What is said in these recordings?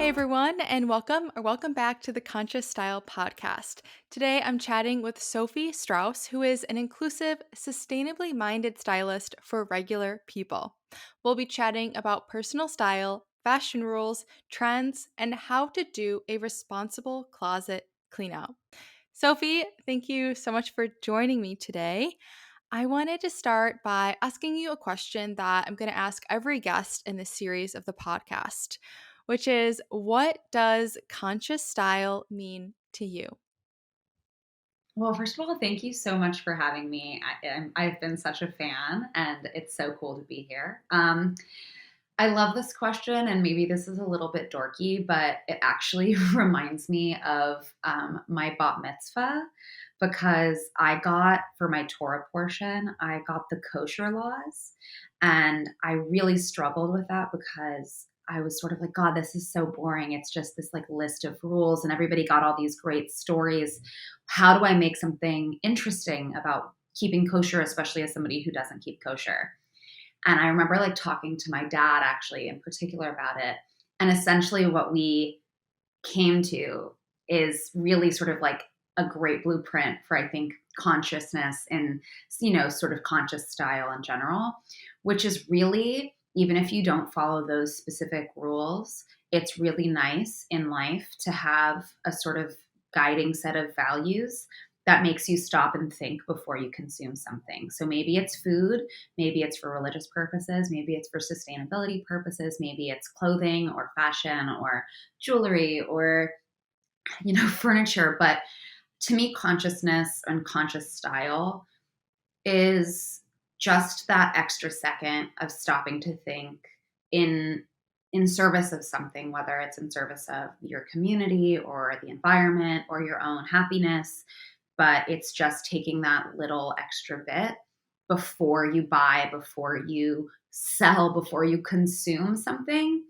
Hey everyone, and welcome back to the Conscious Style podcast. Today I'm chatting with Sophie Strauss, who is an inclusive, sustainably minded stylist for regular people. We'll be chatting about personal style, fashion rules, trends, and how to do a responsible closet clean out. Sophie, thank you so much for joining me today. I wanted to start by asking you a question that I'm going to ask every guest in this series of the podcast, which is, what does conscious style mean to you? Well, first of all, thank you so much for having me. I've been such a fan, and it's so cool to be here. I love this question, and maybe this is a little bit dorky, but it actually reminds me of my bat mitzvah because I got, for my Torah portion, I got the kosher laws, and I really struggled with that because I was sort of like, God, this is so boring. It's just this like list of rules, and everybody got all these great stories. How do I make something interesting about keeping kosher, especially as somebody who doesn't keep kosher? And I remember like talking to my dad actually in particular about it. And essentially what we came to is really sort of like a great blueprint for, I think, consciousness and, sort of conscious style in general, which is really, even if you don't follow those specific rules, it's really nice in life to have a sort of guiding set of values that makes you stop and think before you consume something. So maybe it's food, maybe it's for religious purposes, maybe it's for sustainability purposes, maybe it's clothing or fashion or jewelry or furniture. But to me, consciousness and conscious style is just that extra second of stopping to think in in service of something, whether it's in service of your community or the environment or your own happiness. But it's just taking that little extra bit before you buy, before you sell, before you consume something,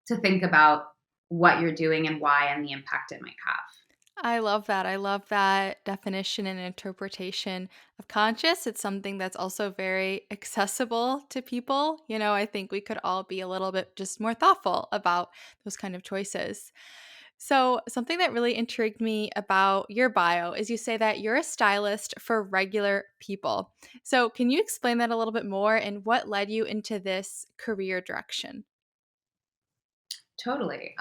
to think about what you're doing and why and the impact it might have. I love that. I love that definition and interpretation of conscious. It's something that's also very accessible to people. I think we could all be a little bit just more thoughtful about those kind of choices. So, something that really intrigued me about your bio is you say that you're a stylist for regular people. So, can you explain that a little bit more and what led you into this career direction? Totally.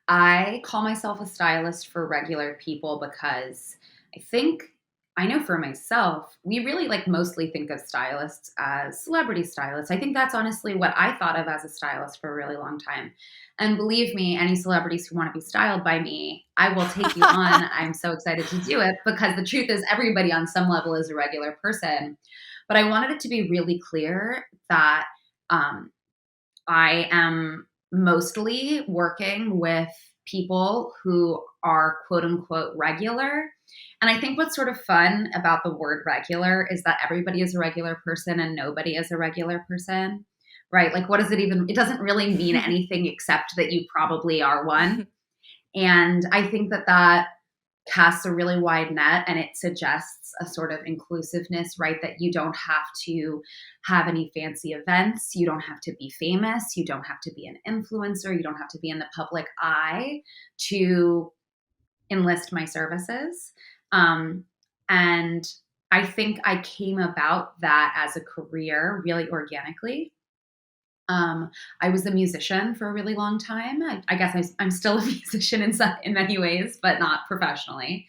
I call myself a stylist for regular people because I think I know for myself, we really like mostly think of stylists as celebrity stylists. I think that's honestly what I thought of as a stylist for a really long time. And believe me, any celebrities who want to be styled by me, I will take you on. I'm so excited to do it because the truth is, everybody on some level is a regular person. But I wanted it to be really clear that um, I am mostly working with people who are quote unquote regular. And I think what's sort of fun about the word regular is that everybody is a regular person and nobody is a regular person, right? Like, what does it even, it doesn't really mean anything except that you probably are one. And I think that that casts a really wide net, and it suggests a sort of inclusiveness, right? That you don't have to have any fancy events. You don't have to be famous. You don't have to be an influencer. You don't have to be in the public eye to enlist my services. And I think I came about that as a career really organically. I was a musician for a really long time. I guess I'm still a musician in many ways, but not professionally.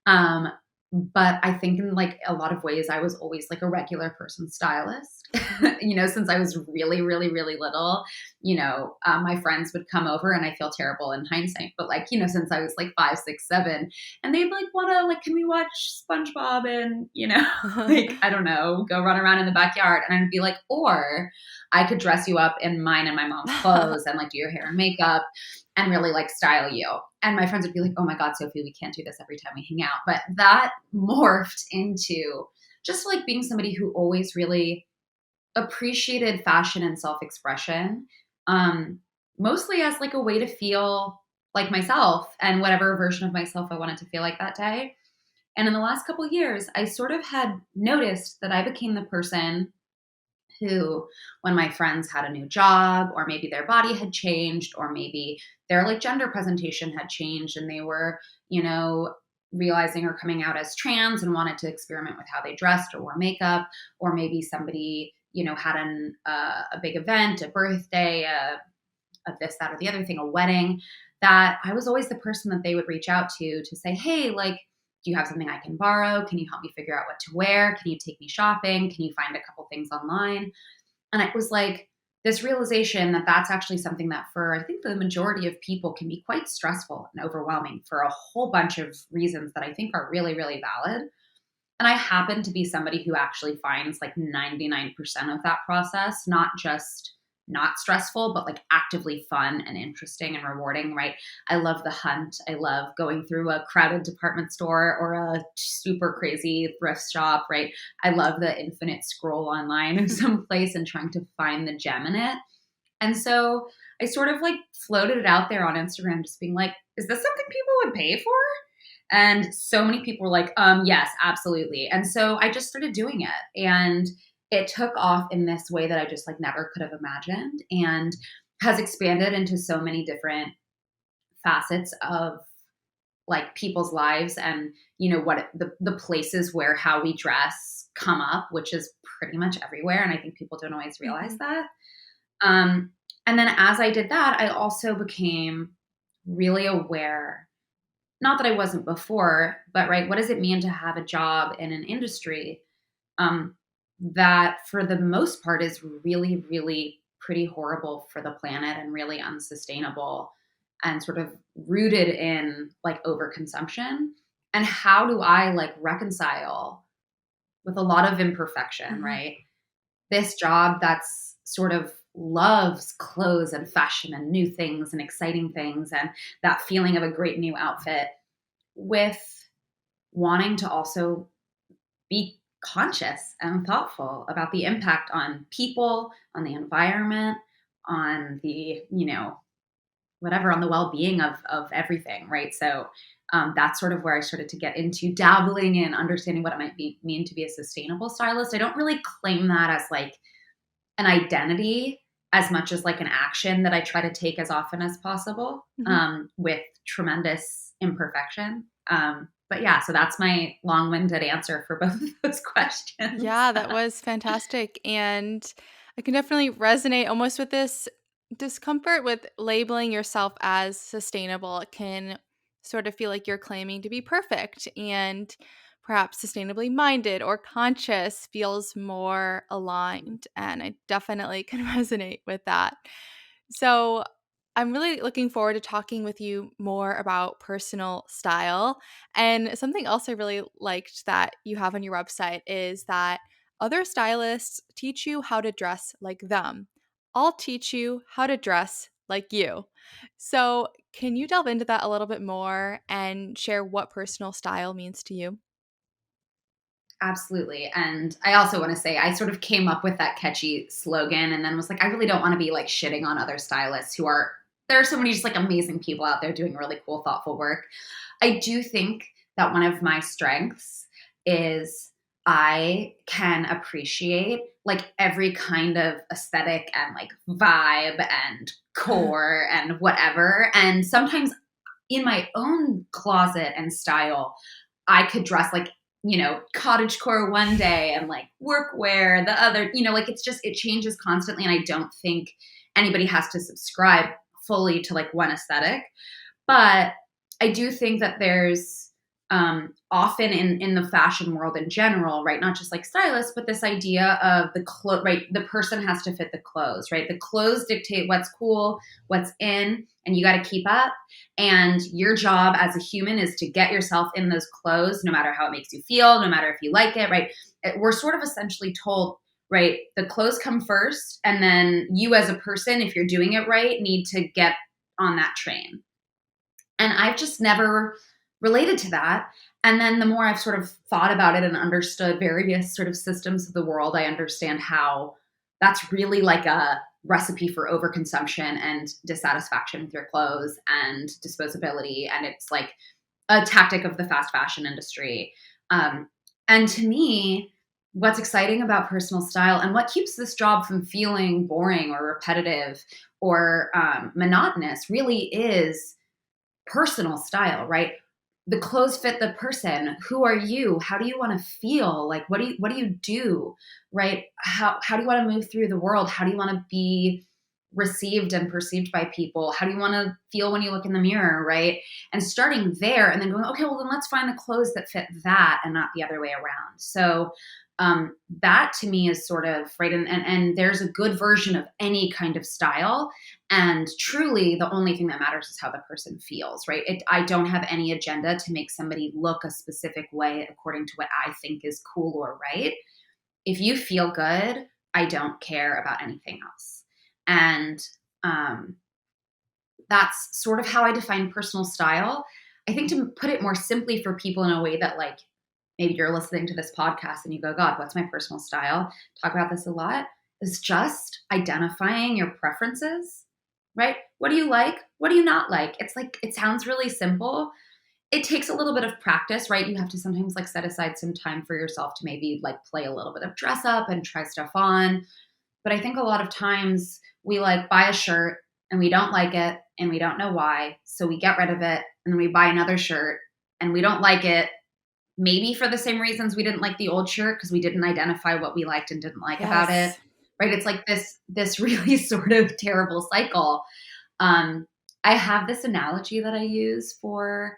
Um, but I think in like a lot of ways, I was always like a regular person stylist. Since I was really, really, really little, my friends would come over, and I feel terrible in hindsight, but like, since I was like 5, 6, 7, and they'd like want to like, can we watch SpongeBob and, like, I don't know, go run around in the backyard. And I'd be like, or I could dress you up in mine and my mom's clothes and like do your hair and makeup and really like style you. And my friends would be like, oh my God, Sophie, we can't do this every time we hang out. But that morphed into just like being somebody who always really appreciated fashion and self-expression, mostly as like a way to feel like myself and whatever version of myself I wanted to feel like that day. And in the last couple of years, I sort of had noticed that I became the person who, when my friends had a new job, or maybe their body had changed, or maybe their like gender presentation had changed and they were, you know, realizing or coming out as trans and wanted to experiment with how they dressed or wore makeup, or maybe somebody, you know, had a big event, a birthday, a this, that, or the other thing, a wedding, that I was always the person that they would reach out to say, hey, like, do you have something I can borrow? Can you help me figure out what to wear? Can you take me shopping? Can you find a couple things online? And it was like this realization that that's actually something that for I think the majority of people can be quite stressful and overwhelming for a whole bunch of reasons that I think are really, really valid. And I happen to be somebody who actually finds like 99% of that process not just not stressful, but like actively fun and interesting and rewarding, right? I love the hunt. I love going through a crowded department store or a super crazy thrift shop, right? I love the infinite scroll online of some place and trying to find the gem in it. And so I sort of like floated it out there on Instagram, just being like, is this something people would pay for? And so many people were like, yes, absolutely. And so I just started doing it. And it took off in this way that I just like never could have imagined and has expanded into so many different facets of like people's lives and you know what the places where how we dress come up, which is pretty much everywhere. And I think people don't always realize Mhm. that. Um, and then as I did that, I also became really aware, not that I wasn't before, but right, what does it mean to have a job in an industry um, that, for the most part, is really, really pretty horrible for the planet and really unsustainable and sort of rooted in like overconsumption? And how do I like reconcile with a lot of imperfection, Mhm. right? This job that's sort of loves clothes and fashion and new things and exciting things and that feeling of a great new outfit with wanting to also be conscious and thoughtful about the impact on people, on the environment, on the, you know, whatever, on the well-being of everything, right? So that's sort of where I started to get into dabbling in understanding what it might be mean to be a sustainable stylist. I don't really claim that as like an identity as much as like an action that I try to take as often as possible, Mhm. with tremendous imperfection. But yeah, so that's my long-winded answer for both of those questions. Yeah, that was fantastic. And I can definitely resonate almost with this discomfort with labeling yourself as sustainable. It can sort of feel like you're claiming to be perfect, and perhaps sustainably minded or conscious feels more aligned. And I definitely can resonate with that. So, I'm really looking forward to talking with you more about personal style. And something else I really liked that you have on your website is that other stylists teach you how to dress like them. I'll teach you how to dress like you. So, can you delve into that a little bit more and share what personal style means to you? Absolutely. And I also want to say I sort of came up with that catchy slogan and then was like, I really don't want to be like shitting on other stylists who are, there are so many just like amazing people out there doing really cool, thoughtful work. I do think that one of my strengths is I can appreciate like every kind of aesthetic and like vibe and core and whatever. And sometimes in my own closet and style, I could dress like, you know, cottagecore one day and like workwear the other, you know, like it's just, it changes constantly. And I don't think anybody has to subscribe fully to like one aesthetic. But I do think that there's often in the fashion world in general, right? Not just like stylists, but this idea of right? The person has to fit the clothes, right? The clothes dictate what's cool, what's in, and you got to keep up. And your job as a human is to get yourself in those clothes, no matter how it makes you feel, no matter if you like it, right? We're sort of essentially told, right? The clothes come first, and then you as a person, if you're doing it right, need to get on that train. And I've just never related to that. And then the more I've sort of thought about it and understood various sort of systems of the world, I understand how that's really like a recipe for overconsumption and dissatisfaction with your clothes and disposability. And it's like a tactic of the fast fashion industry. Um, and to me, what's exciting about personal style and what keeps this job from feeling boring or repetitive or monotonous really is personal style, right? The clothes fit the person. Who are you? How do you want to feel? Like what do you do? Right? How do you want to move through the world? How do you want to be received and perceived by people? How do you want to feel when you look in the mirror, right? And starting there and then going, okay, well then let's find the clothes that fit that and not the other way around. So that to me is sort of right. And there's a good version of any kind of style. And truly, the only thing that matters is how the person feels, right? I don't have any agenda to make somebody look a specific way according to what I think is cool or right. If you feel good, I don't care about anything else. And um, that's sort of how I define personal style. I think to put it more simply for people in a way that, like, maybe you're listening to this podcast and you go, God, what's my personal style? Talk about this a lot, is just identifying your preferences, right? What do you like? What do you not like? It's like, it sounds really simple. It takes a little bit of practice, right? You have to sometimes like set aside some time for yourself to maybe like play a little bit of dress up and try stuff on. But I think a lot of times we like buy a shirt and we don't like it and we don't know why. So we get rid of it and then we buy another shirt and we don't like it. Maybe for the same reasons we didn't like the old shirt because we didn't identify what we liked and didn't like about it. Yes. Right? It's like this really sort of terrible cycle. I have this analogy that I use for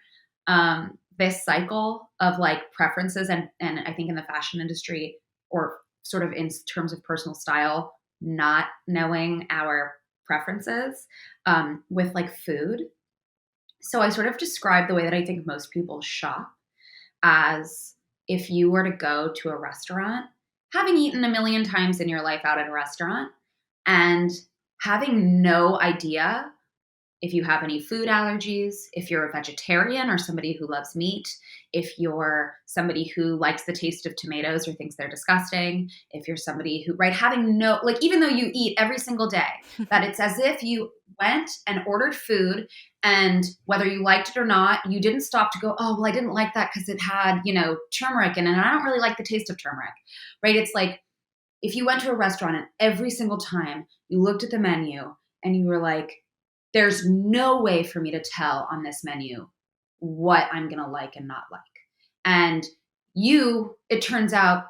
this cycle of like preferences and I think in the fashion industry or sort of in terms of personal style, not knowing our preferences with like food. So I sort of describe the way that I think most people shop as if you were to go to a restaurant, having eaten a million times in your life out at a restaurant and having no idea if you have any food allergies, if you're a vegetarian or somebody who loves meat, if you're somebody who likes the taste of tomatoes or thinks they're disgusting, if you're somebody who, right, having no, like, even though you eat every single day, that it's as if you went and ordered food and whether you liked it or not, you didn't stop to go, oh, well, I didn't like that because it had, turmeric in it. And I don't really like the taste of turmeric, right? It's like if you went to a restaurant and every single time you looked at the menu and you were like, there's no way for me to tell on this menu what I'm going to like and not like. And it turns out,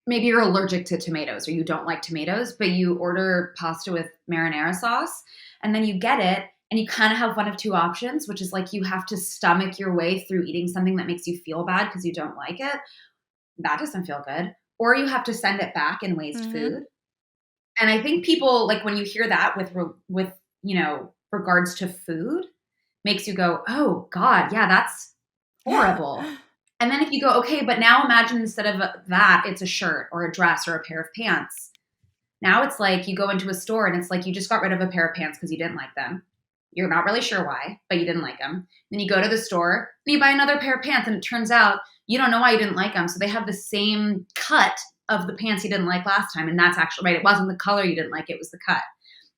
maybe you're allergic to tomatoes or you don't like tomatoes, but you order pasta with marinara sauce and then you get it and you kind of have one of two options, which is like you have to stomach your way through eating something that makes you feel bad because you don't like it. That doesn't feel good. Or you have to send it back and waste Mm-hmm. food. And I think people, like, when you hear that with regards to food, makes you go, oh God, yeah, that's horrible. And then if you go, okay, but now imagine instead of that, it's a shirt or a dress or a pair of pants. Now it's like you go into a store and it's like you just got rid of a pair of pants because you didn't like them. You're not really sure why, but you didn't like them. Then you go to the store and you buy another pair of pants, and it turns out you don't know why you didn't like them. So they have the same cut of the pants you didn't like last time. And that's actually right. It wasn't the color you didn't like, it was the cut.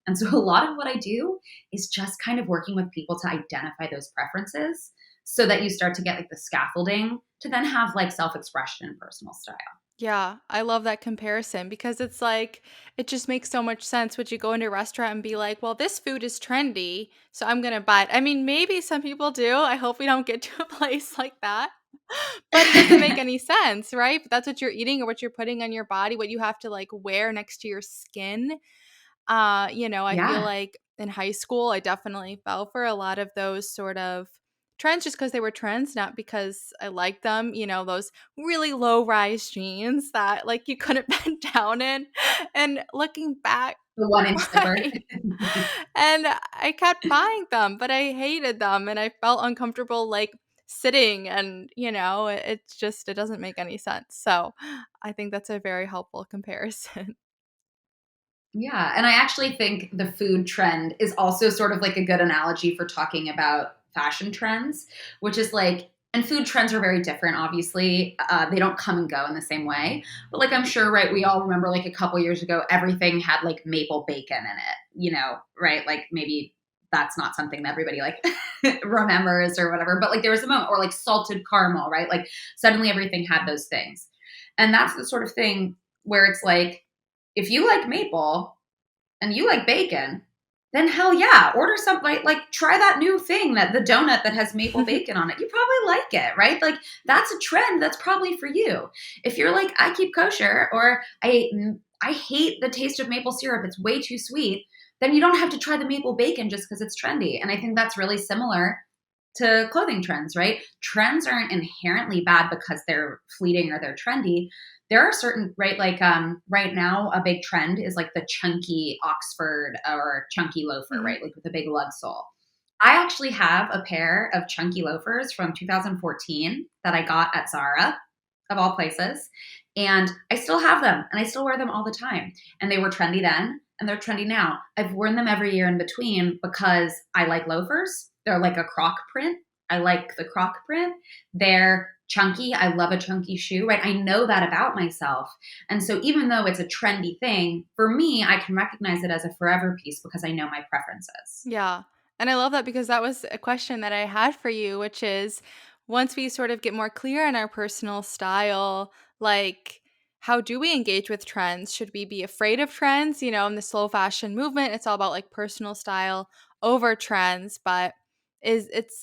And so a lot of what I do is just kind of working with people to identify those preferences so that you start to get like the scaffolding to then have like self-expression and personal style. Yeah, I love that comparison because it's like it just makes so much sense. Would you go into a restaurant and be like, "Well, this food is trendy, so I'm gonna buy it." I mean, maybe some people do. I hope we don't get to a place like that. But it doesn't make any sense, right? But that's what you're eating or what you're putting on your body, what you have to like wear next to your skin. I feel Yeah. like in high school, I definitely fell for a lot of those sort of trends just because they were trends, not because I liked them. Those really low rise jeans that like you couldn't bend down in. And looking back, The 1 inch zipper. right. And I kept buying them, but I hated them and I felt uncomfortable like sitting and it doesn't make any sense. So I think that's a very helpful comparison. Yeah, and I actually think the food trend is also sort of like a good analogy for talking about fashion trends, which is like, and food trends are very different, obviously. They don't come and go in the same way. But like, I'm sure, right, we all remember like a couple years ago, everything had like maple bacon in it, right? Like maybe that's not something that everybody like remembers or whatever, but like there was a moment, or like salted caramel, right? Like suddenly everything had those things. And that's the sort of thing where it's like, if you like maple and you like bacon, then hell yeah, order something like try that new thing, that the donut that has maple bacon on it. You probably like it, right? Like that's a trend that's probably for you. If you're like, I keep kosher, or I hate the taste of maple syrup, it's way too sweet, then you don't have to try the maple bacon just because it's trendy. And I think that's really similar to clothing trends, right? Trends aren't inherently bad because they're fleeting or they're trendy. There are certain, right, like right now a big trend is like the chunky Oxford or chunky loafer, Mhm. right? Like with a big lug sole. I actually have a pair of chunky loafers from 2014 that I got at Zara, of all places. And I still have them and I still wear them all the time. And they were trendy then and they're trendy now. I've worn them every year in between because I like loafers. They're like a croc print. I like the croc print. They're chunky. I love a chunky shoe, right? I know that about myself. And so even though it's a trendy thing, for me, I can recognize it as a forever piece because I know my preferences. Yeah. And I love that because that was a question that I had for you, which is once we sort of get more clear in our personal style, like how do we engage with trends? Should we be afraid of trends? In the slow fashion movement, it's all about like personal style over trends, but is it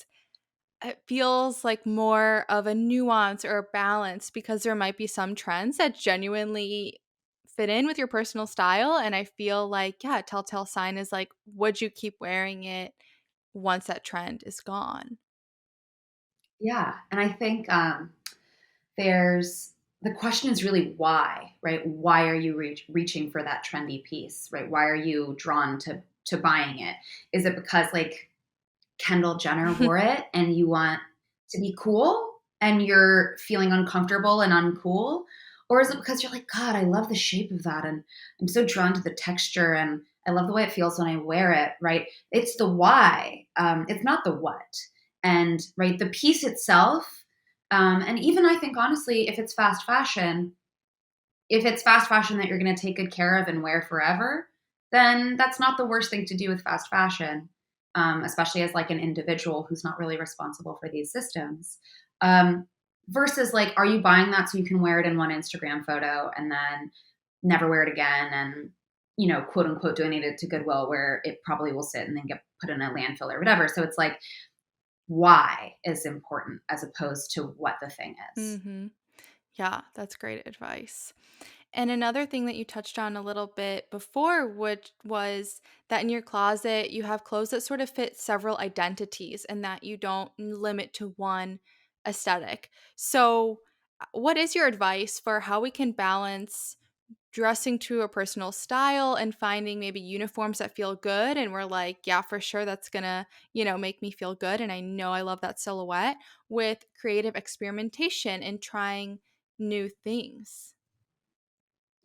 feels like more of a nuance or a balance because there might be some trends that genuinely fit in with your personal style. And I feel like, yeah, a telltale sign is like, would you keep wearing it once that trend is gone? Yeah. And I think there's the question is really why, right? Why are you reaching for that trendy piece, right? Why are you drawn to buying it? Is it because like Kendall Jenner wore it and you want to be cool and you're feeling uncomfortable and uncool? Or is it because you're like, God, I love the shape of that and I'm so drawn to the texture and I love the way it feels when I wear it, right? It's the why, it's not the what. And right, the piece itself, and even I think honestly, if it's fast fashion that you're going to take good care of and wear forever, then that's not the worst thing to do with fast fashion, especially as like an individual who's not really responsible for these systems. Versus like, are you buying that so you can wear it in one Instagram photo and then never wear it again and quote unquote donate it to Goodwill where it probably will sit and then get put in a landfill or whatever. So it's like why is important as opposed to what the thing is. Hmm. Yeah, that's great advice. And another thing that you touched on a little bit before, which was that in your closet, you have clothes that sort of fit several identities and that you don't limit to one aesthetic. So, what is your advice for how we can balance dressing to a personal style and finding maybe uniforms that feel good? And we're like, yeah, for sure, that's gonna, make me feel good. And I know I love that silhouette with creative experimentation and trying new things.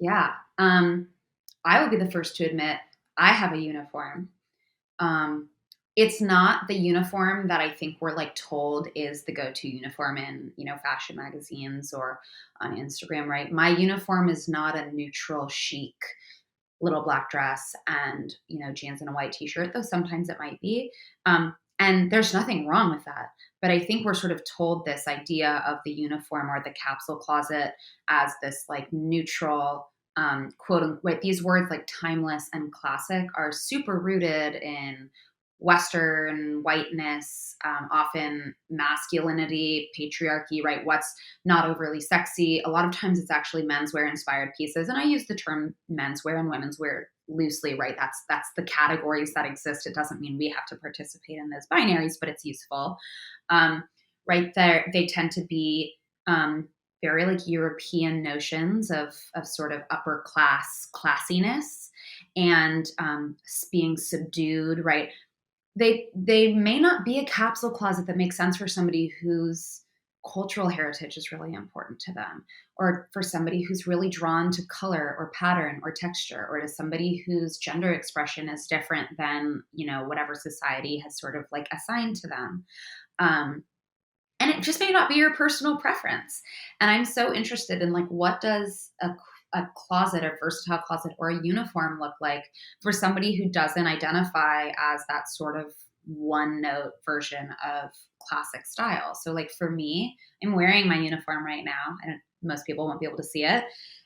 Yeah. I will be the first to admit I have a uniform. Um, it's not the uniform that I think we're like told is the go-to uniform in, fashion magazines or on Instagram, right? My uniform is not a neutral chic little black dress and, jeans and a white t-shirt, though sometimes it might be. And there's nothing wrong with that. But I think we're sort of told this idea of the uniform or the capsule closet as this like neutral, quote unquote, these words like timeless and classic are super rooted in Western whiteness, often masculinity, patriarchy, right? What's not overly sexy. A lot of times it's actually menswear inspired pieces. And I use the term menswear and womenswear loosely, right? That's the categories that exist. It doesn't mean we have to participate in those binaries, but it's useful. Um, right there, they tend to be very like European notions of sort of upper class classiness and being subdued, right? They may not be a capsule closet that makes sense for somebody whose cultural heritage is really important to them, or for somebody who's really drawn to color or pattern or texture, or to somebody whose gender expression is different than whatever society has sort of like assigned to them. um, and it just may not be your personal preference. And I'm so interested in like what does a closet, a versatile closet, or a uniform look like for somebody who doesn't identify as that sort of one note version of classic style. So like for me, I'm wearing my uniform right now. most people won't be able to see it.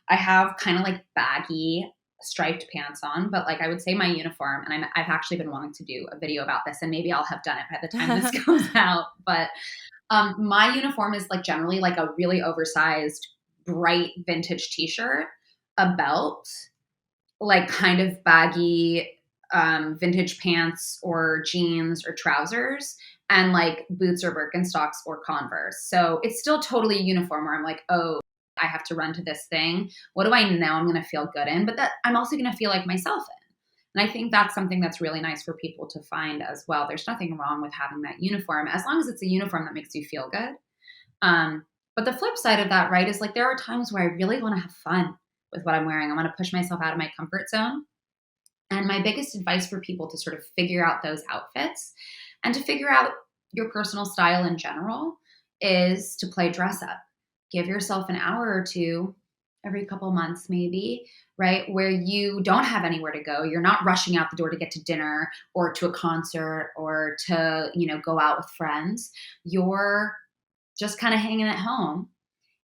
I have kind of like baggy striped pants on, but like I would say my uniform, and I've actually been wanting to do a video about this, and maybe I'll have done it by the time this comes out. But my uniform is like generally like a really oversized, bright vintage t-shirt, a belt, like kind of baggy vintage pants or jeans or trousers, and like boots or Birkenstocks or Converse. So it's still totally uniform where I'm like, oh, I have to run to this thing. What do I know I'm going to feel good in? But that I'm also going to feel like myself in. And I think that's something that's really nice for people to find as well. There's nothing wrong with having that uniform as long as it's a uniform that makes you feel good. But the flip side of that, right, is like there are times where I really want to have fun with what I'm wearing. I want to push myself out of my comfort zone. And my biggest advice for people to sort of figure out those outfits and to figure out your personal style in general is to play dress up. Give yourself an hour or two every couple months, maybe, right? Where you don't have anywhere to go. You're not rushing out the door to get to dinner or to a concert or to, go out with friends. You're just kind of hanging at home,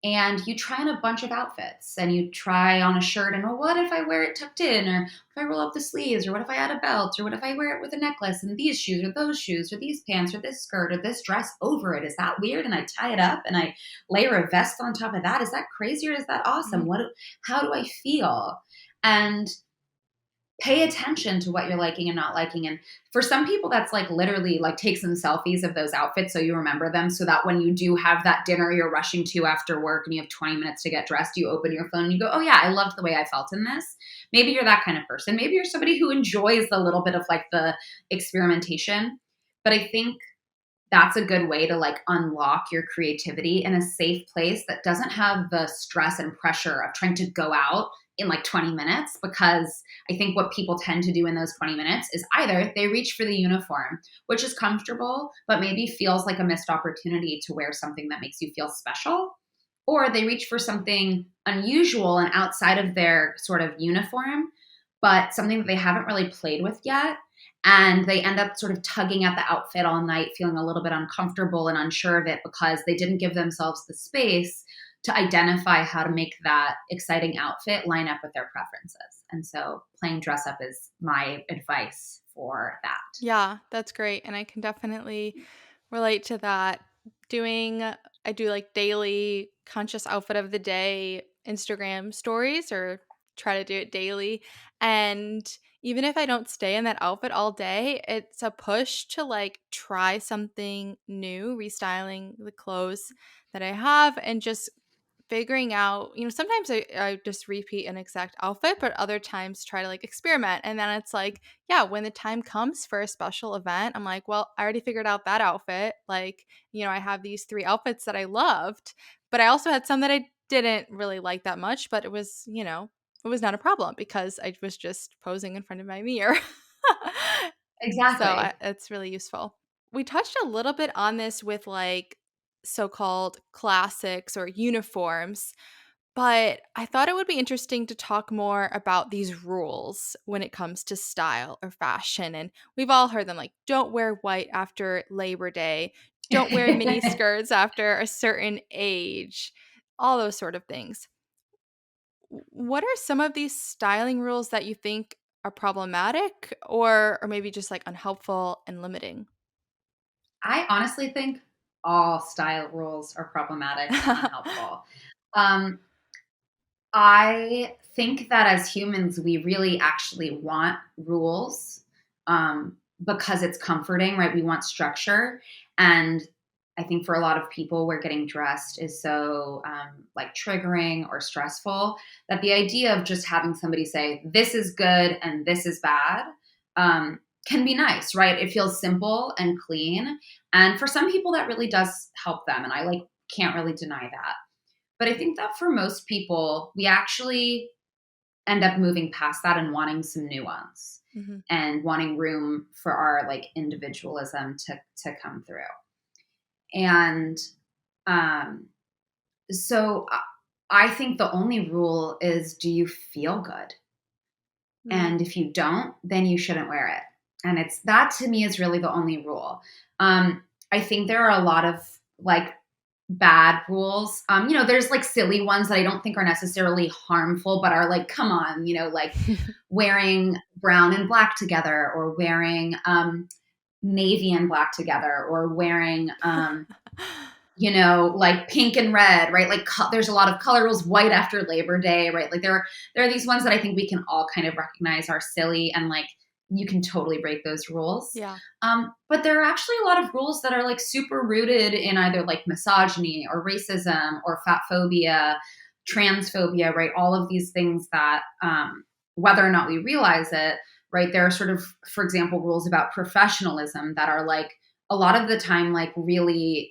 and you try on a bunch of outfits, and you try on a shirt and, well, what if I wear it tucked in, or if I roll up the sleeves, or what if I add a belt, or what if I wear it with a necklace and these shoes or those shoes or these pants or this skirt or this dress over it? Is that weird? And I tie it up and I layer a vest on top of that. Is that crazy or is that awesome? Mhm. How do I feel? And pay attention to what you're liking and not liking. And for some people, that's like literally like take some selfies of those outfits so you remember them, so that when you do have that dinner you're rushing to after work and you have 20 minutes to get dressed, you open your phone and you go, oh yeah, I loved the way I felt in this. Maybe you're that kind of person. Maybe you're somebody who enjoys the little bit of like the experimentation. But I think that's a good way to like unlock your creativity in a safe place that doesn't have the stress and pressure of trying to go out in like 20 minutes. Because I think what people tend to do in those 20 minutes is either they reach for the uniform, which is comfortable, but maybe feels like a missed opportunity to wear something that makes you feel special, or they reach for something unusual and outside of their sort of uniform, but something that they haven't really played with yet. And they end up sort of tugging at the outfit all night, feeling a little bit uncomfortable and unsure of it because they didn't give themselves the space to identify how to make that exciting outfit line up with their preferences. And so playing dress up is my advice for that. Yeah, that's great. And I can definitely relate to that. I do like daily conscious outfit of the day Instagram stories, or try to do it daily. And even if I don't stay in that outfit all day, it's a push to like try something new, restyling the clothes that I have, and just figuring out, sometimes I just repeat an exact outfit, but other times try to like experiment. And then it's like, yeah, when the time comes for a special event, I'm like, well, I already figured out that outfit. Like, I have these three outfits that I loved, but I also had some that I didn't really like that much, but it was not a problem because I was just posing in front of my mirror. Exactly. It's really useful. We touched a little bit on this with like so-called classics or uniforms, but I thought it would be interesting to talk more about these rules when it comes to style or fashion. And we've all heard them, like, don't wear white after Labor Day, don't wear mini skirts after a certain age, all those sort of things. What are some of these styling rules that you think are problematic, or maybe just like unhelpful and limiting? I honestly think all style rules are problematic and unhelpful. Um, I think that as humans, we really actually want rules, because it's comforting, right? We want structure. And I think for a lot of people, where getting dressed is so like triggering or stressful, that the idea of just having somebody say, this is good and this is bad, can be nice, right? It feels simple and clean. And for some people, that really does help them. And I like can't really deny that. But I think that for most people, we actually end up moving past that and wanting some nuance Hmm. and wanting room for our like individualism to come through. And um, so I think the only rule is, do you feel good? And Mm. if you don't, then you shouldn't wear it. And it's that to me is really the only rule. I think there are a lot of like bad rules. There's like silly ones that I don't think are necessarily harmful, but are like, come on, like wearing brown and black together, or wearing navy and black together, or wearing like pink and red, right? Like there's a lot of color rules, white after Labor Day, right? Like there are these ones that I think we can all kind of recognize are silly, and like you can totally break those rules. Yeah. But there are actually a lot of rules that are like super rooted in either like misogyny or racism or fat phobia, transphobia, right? All of these things that, whether or not we realize it, right? There are sort of, for example, rules about professionalism that are like a lot of the time like really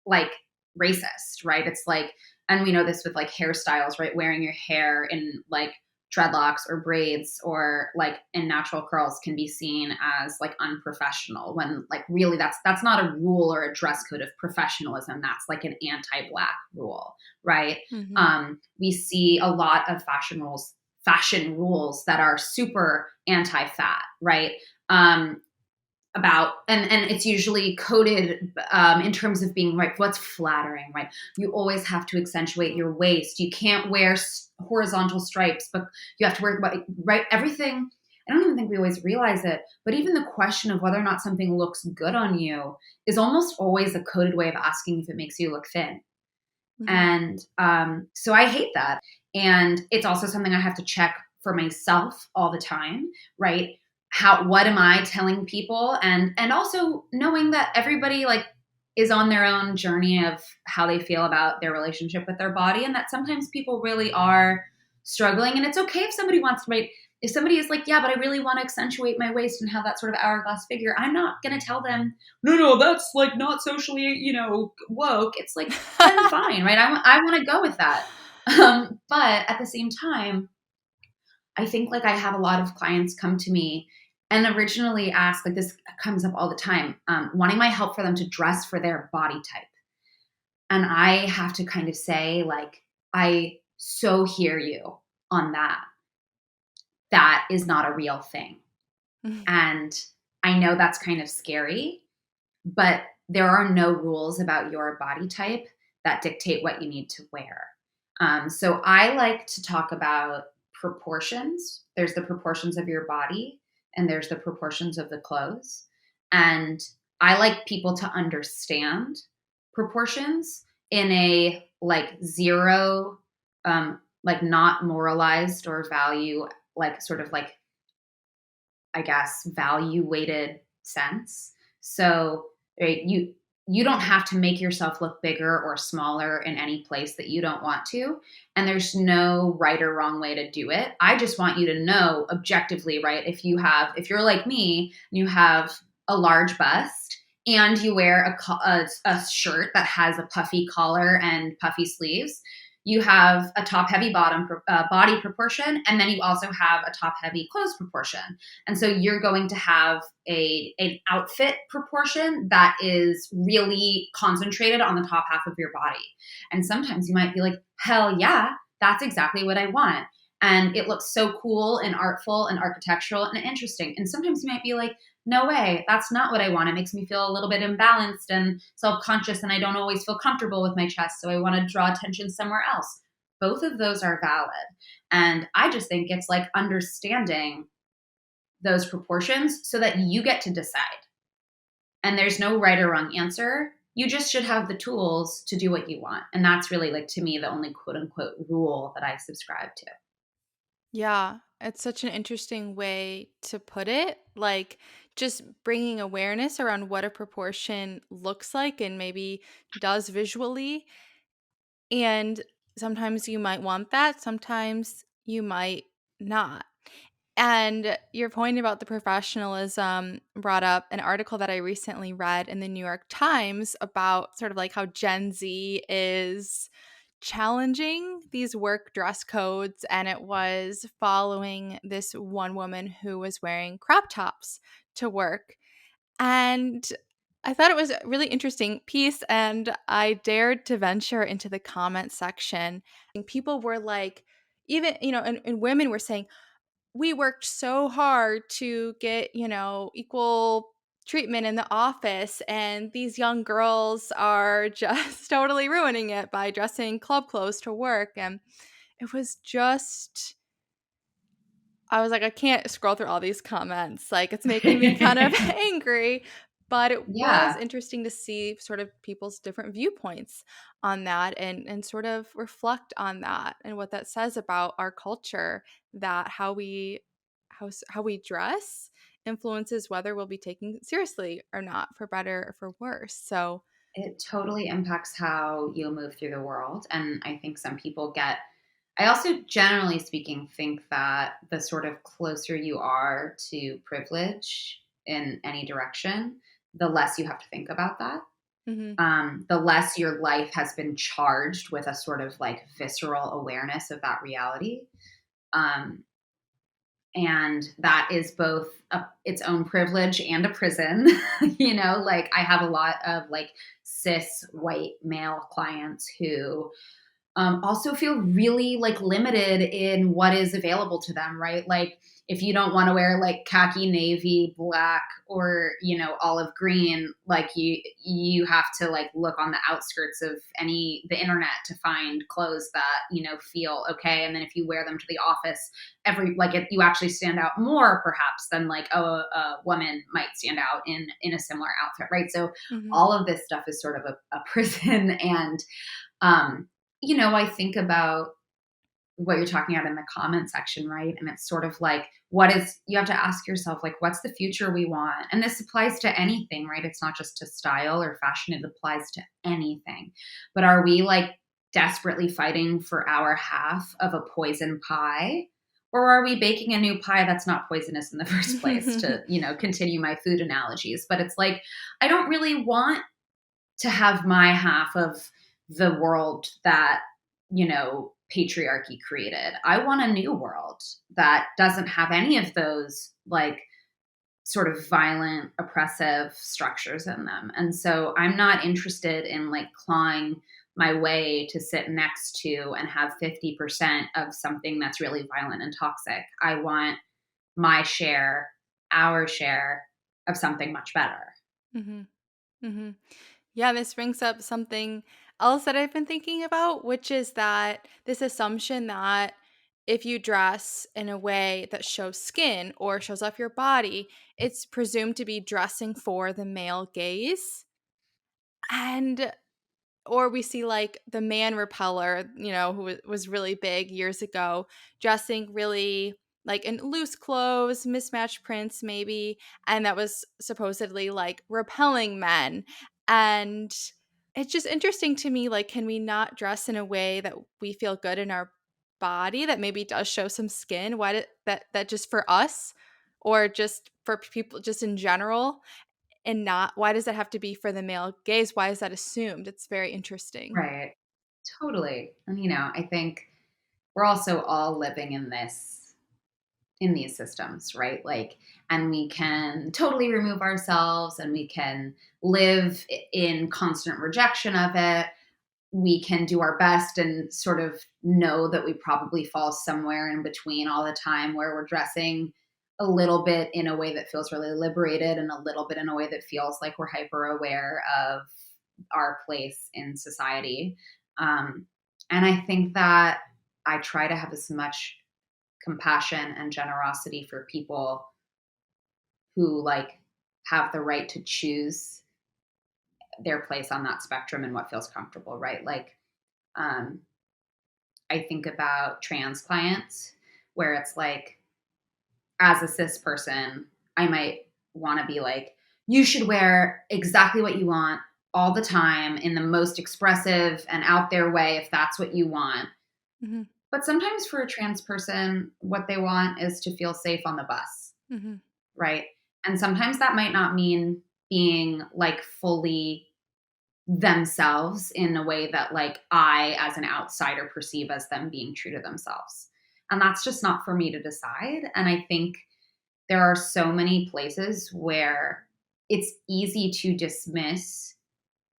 like racist, right? It's like, and we know this with like hairstyles, right? Wearing your hair in like dreadlocks or braids or like in natural curls can be seen as like unprofessional, when like really that's not a rule or a dress code of professionalism. That's like an anti-black rule, right? Hmm. We see a lot of fashion rules that are super anti-fat, right? About, and it's usually coded in terms of being right, what's flattering, right? You always have to accentuate your waist. You can't wear horizontal stripes, but you have to wear, right, everything. I don't even think we always realize it, but even the question of whether or not something looks good on you is almost always a coded way of asking if it makes you look thin. Hmm. And so I hate that. And it's also something I have to check for myself all the time, right? What am I telling people? And also knowing that everybody like is on their own journey of how they feel about their relationship with their body, and that sometimes people really are struggling. And it's okay if somebody wants to, right? If somebody is like, yeah, but I really want to accentuate my waist and have that sort of hourglass figure, I'm not going to tell them, no, that's like not socially, woke. It's like, then fine, right? I want to go with that. But at the same time, I think like I have a lot of clients come to me and originally ask, like this comes up all the time, wanting my help for them to dress for their body type. And I have to kind of say, like, I so hear you on that. That is not a real thing. And I know that's kind of scary, but there are no rules about your body type that dictate what you need to wear. So I like to talk about proportions. There's the proportions of your body, and there's the proportions of the clothes. And I like people to understand proportions in a like zero, like not moralized or value, like sort of like, I guess, value weighted sense. So, right, you don't have to make yourself look bigger or smaller in any place that you don't want to, and there's no right or wrong way to do it. I just want you to know objectively, right? If you're like me and you have a large bust and you wear a shirt that has a puffy collar and puffy sleeves, you have a top heavy body proportion, and then you also have a top heavy clothes proportion. And so you're going to have an outfit proportion that is really concentrated on the top half of your body. And sometimes you might be like, hell yeah, that's exactly what I want. And it looks so cool and artful and architectural and interesting. And sometimes you might be like, no way, that's not what I want. It makes me feel a little bit imbalanced and self conscious, and I don't always feel comfortable with my chest. So I want to draw attention somewhere else. Both of those are valid. And I just think it's like understanding those proportions so that you get to decide. And there's no right or wrong answer. You just should have the tools to do what you want. And that's really, like, to me, the only quote unquote rule that I subscribe to. Yeah, it's such an interesting way to put it. Like, just bringing awareness around what a proportion looks like and maybe does visually. And sometimes you might want that, sometimes you might not. And your point about the professionalism brought up an article that I recently read in the New York Times about sort of like how Gen Z is challenging these work dress codes. And it was following this one woman who was wearing crop tops to work. And I thought it was a really interesting piece, and I dared to venture into the comment section. And people were like, even, and women were saying, we worked so hard to get, equal treatment in the office, and these young girls are just totally ruining it by dressing club clothes to work. And it was just, I was like, I can't scroll through all these comments. Like, it's making me kind of angry. But it was Yeah, interesting to see sort of people's different viewpoints on that, and sort of reflect on that and what that says about our culture, that how we dress influences whether we'll be taken seriously or not, for better or for worse. So, it totally impacts how you'll move through the world. And I think some people get, I also, generally speaking, think that the sort of closer you are to privilege in any direction, the less you have to think about that. mhm, The less your life has been charged with a sort of like visceral awareness of that reality. Um, and that is both its own privilege and a prison. Like I have a lot of like cis white male clients who also feel really like limited in what is available to them, right? Like if you don't want to wear like khaki, navy, black, or olive green, like you have to like look on the outskirts of the internet to find clothes that feel okay. And then if you wear them to the office, you actually stand out more perhaps than like a woman might stand out in a similar outfit, right? So mhm, all of this stuff is sort of a prison. And um, I think about what you're talking about in the comment section, right? And it's sort of like, you have to ask yourself, like, what's the future we want? And this applies to anything, right? It's not just to style or fashion, it applies to anything. But are we like desperately fighting for our half of a poison pie? Or are we baking a new pie that's not poisonous in the first place, to, continue my food analogies? But it's like, I don't really want to have my half of the world that, patriarchy created. I want a new world that doesn't have any of those like sort of violent, oppressive structures in them. And so I'm not interested in like clawing my way to sit next to and have 50% of something that's really violent and toxic. I want my share, our share of something much better. mhm, mhm. Yeah, this brings up something else that I've been thinking about, which is that this assumption that if you dress in a way that shows skin or shows off your body, it's presumed to be dressing for the male gaze. And or we see like the man repeller, who was really big years ago, dressing really like in loose clothes, mismatched prints, maybe. And that was supposedly like repelling men. And it's just interesting to me, like, can we not dress in a way that we feel good in our body that maybe does show some skin? Why did that just for us, or just for people just in general? And not, why does that have to be for the male gaze? Why is that assumed? It's very interesting. Right. Totally. And I think we're also all living in these systems, right? Like, and we can totally remove ourselves and we can live in constant rejection of it. We can do our best and sort of know that we probably fall somewhere in between all the time, where we're dressing a little bit in a way that feels really liberated and a little bit in a way that feels like we're hyper aware of our place in society. Um, and I think that I try to have as much compassion and generosity for people who like have the right to choose their place on that spectrum and what feels comfortable, right? Like, um, I think about trans clients where it's like, as a cis person, I might want to be like, you should wear exactly what you want all the time in the most expressive and out there way if that's what you want. Mhm, But sometimes for a trans person, what they want is to feel safe on the bus, mhm, right? And sometimes that might not mean being like fully themselves in a way that like I as an outsider perceive as them being true to themselves. And that's just not for me to decide. And I think there are so many places where it's easy to dismiss